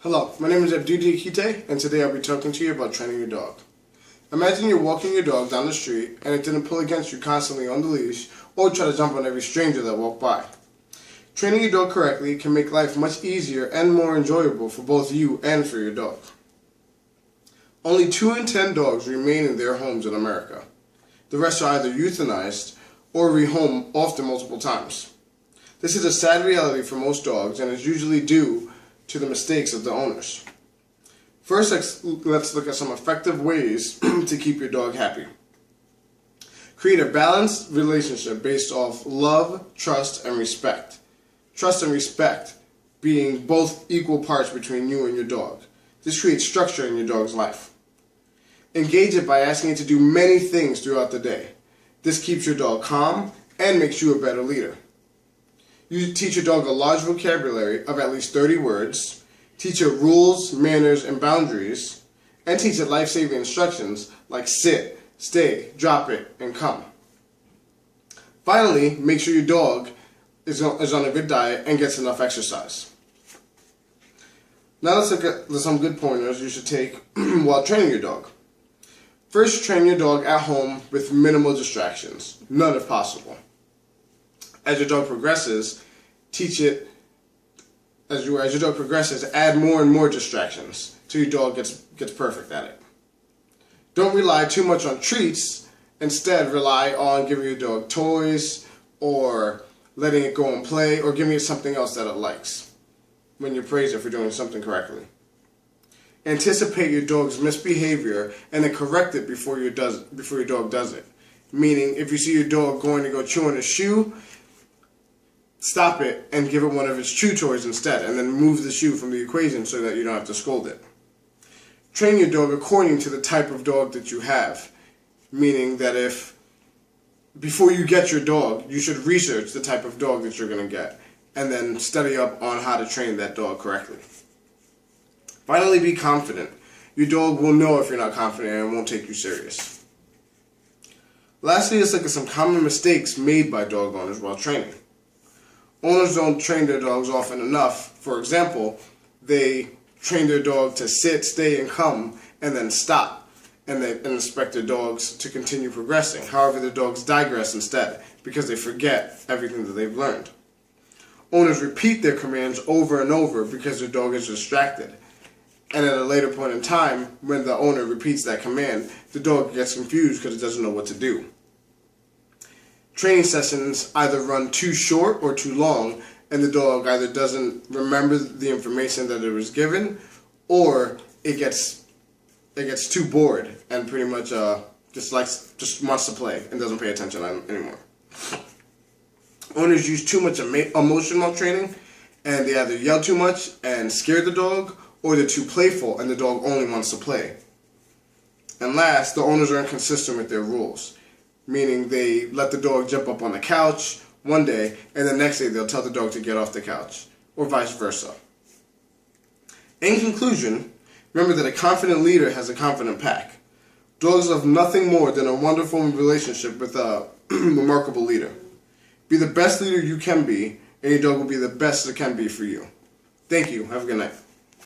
Hello, my name is Abdudi Akite, and today I'll be talking to you about training your dog. Imagine you're walking your dog down the street and it didn't pull against you constantly on the leash or try to jump on every stranger that walked by. Training your dog correctly can make life much easier and more enjoyable for both you and for your dog. Only 2 in 10 dogs remain in their homes in America. The rest are either euthanized or rehomed often multiple times. This is a sad reality for most dogs and is usually due to the mistakes of the owners. First, let's look at some effective ways to keep your dog happy. Create a balanced relationship based off love, trust, and respect. Trust and respect being both equal parts between you and your dog. This creates structure in your dog's life. Engage it by asking it to do many things throughout the day. This keeps your dog calm and makes you a better leader. You teach your dog a large vocabulary of at least 30 words, teach it rules, manners, and boundaries, and teach it life-saving instructions like sit, stay, drop it, and come. Finally, make sure your dog is on a good diet and gets enough exercise. Now let's look at some good pointers you should take while training your dog. First, train your dog at home with minimal distractions, none if possible. As your dog progresses, as your dog progresses, add more and more distractions till your dog gets perfect at it. Don't rely too much on treats. Instead, rely on giving your dog toys or letting it go and play or giving it something else that it likes when you praise it for doing something correctly. Anticipate your dog's misbehavior and then correct it before your dog does it. Meaning, if you see your dog going to go chew on a shoe, stop it and give it one of its chew toys instead, and then move the shoe from the equation so that you don't have to scold it. Train your dog according to the type of dog that you have, meaning that before you get your dog, you should research the type of dog that you're going to get, and then study up on how to train that dog correctly. Finally, be confident. Your dog will know if you're not confident and won't take you serious. Lastly, let's look at some common mistakes made by dog owners while training. Owners don't train their dogs often enough. For example, they train their dog to sit, stay, and come, and then stop, and they expect their dogs to continue progressing. However, the dogs digress instead because they forget everything that they've learned. Owners repeat their commands over and over because their dog is distracted. And at a later point in time, when the owner repeats that command, the dog gets confused because it doesn't know what to do. Training sessions either run too short or too long, and the dog either doesn't remember the information that it was given, or it gets too bored and pretty much just wants to play and doesn't pay attention anymore. Owners use too much emotion while training, and they either yell too much and scare the dog, or they're too playful and the dog only wants to play. And last, the owners are inconsistent with their rules, meaning they let the dog jump up on the couch one day and the next day they'll tell the dog to get off the couch, or vice versa. In conclusion, remember that a confident leader has a confident pack. Dogs love nothing more than a wonderful relationship with a remarkable leader. Be the best leader you can be, and your dog will be the best it can be for you. Thank you. Have a good night.